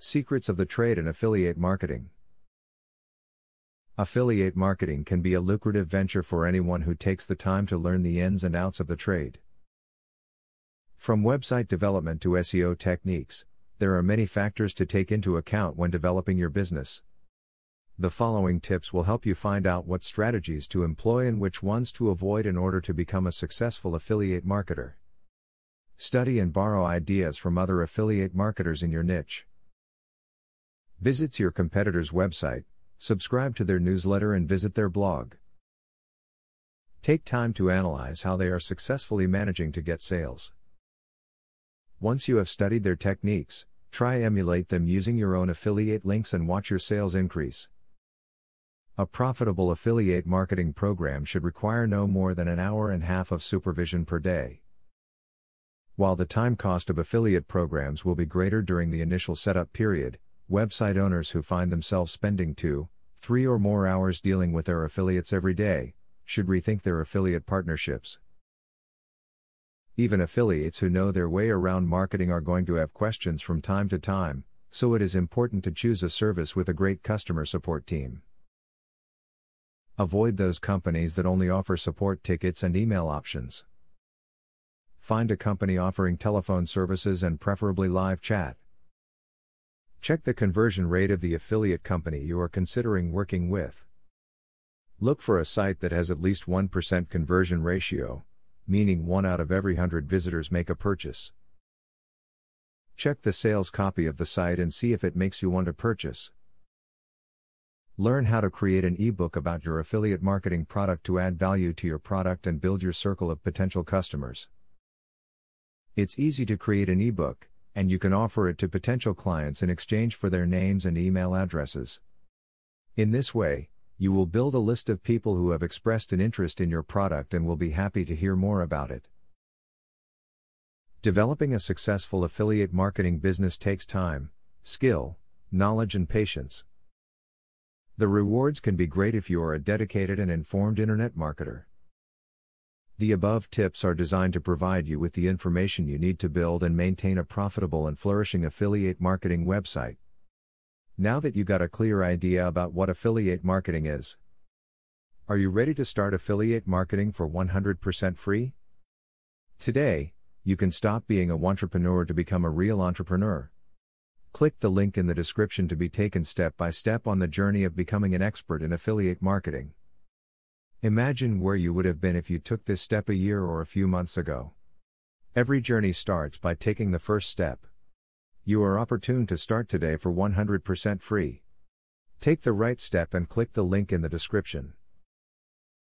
Secrets of the trade in affiliate marketing. Affiliate marketing can be a lucrative venture for anyone who takes the time to learn the ins and outs of the trade. From website development to SEO techniques, there are many factors to take into account when developing your business. The following tips will help you find out what strategies to employ and which ones to avoid in order to become a successful affiliate marketer. Study and borrow ideas from other affiliate marketers in your niche. Visit your competitor's website, subscribe to their newsletter and visit their blog. Take time to analyze how they are successfully managing to get sales. Once you have studied their techniques, try emulate them using your own affiliate links and watch your sales increase. A profitable affiliate marketing program should require no more than an hour and a half of supervision per day. While the time cost of affiliate programs will be greater during the initial setup period, website owners who find themselves spending 2, 3 or more hours dealing with their affiliates every day, should rethink their affiliate partnerships. Even affiliates who know their way around marketing are going to have questions from time to time, so it is important to choose a service with a great customer support team. Avoid those companies that only offer support tickets and email options. Find a company offering telephone services and preferably live chat. Check the conversion rate of the affiliate company you are considering working with. Look for a site that has at least 1% conversion ratio, meaning 1 out of every 100 visitors make a purchase. Check the sales copy of the site and see if it makes you want to purchase. Learn how to create an ebook about your affiliate marketing product to add value to your product and build your circle of potential customers. It's easy to create an ebook, and you can offer it to potential clients in exchange for their names and email addresses. In this way, you will build a list of people who have expressed an interest in your product and will be happy to hear more about it. Developing a successful affiliate marketing business takes time, skill, knowledge and patience. The rewards can be great if you are a dedicated and informed internet marketer. The above tips are designed to provide you with the information you need to build and maintain a profitable and flourishing affiliate marketing website. Now that you got a clear idea about what affiliate marketing is, are you ready to start affiliate marketing for 100% free? Today, you can stop being a wantrepreneur to become a real entrepreneur. Click the link in the description to be taken step by step on the journey of becoming an expert in affiliate marketing. Imagine where you would have been if you took this step a year or a few months ago. Every journey starts by taking the first step. You are opportune to start today for 100% free. Take the right step and click the link in the description.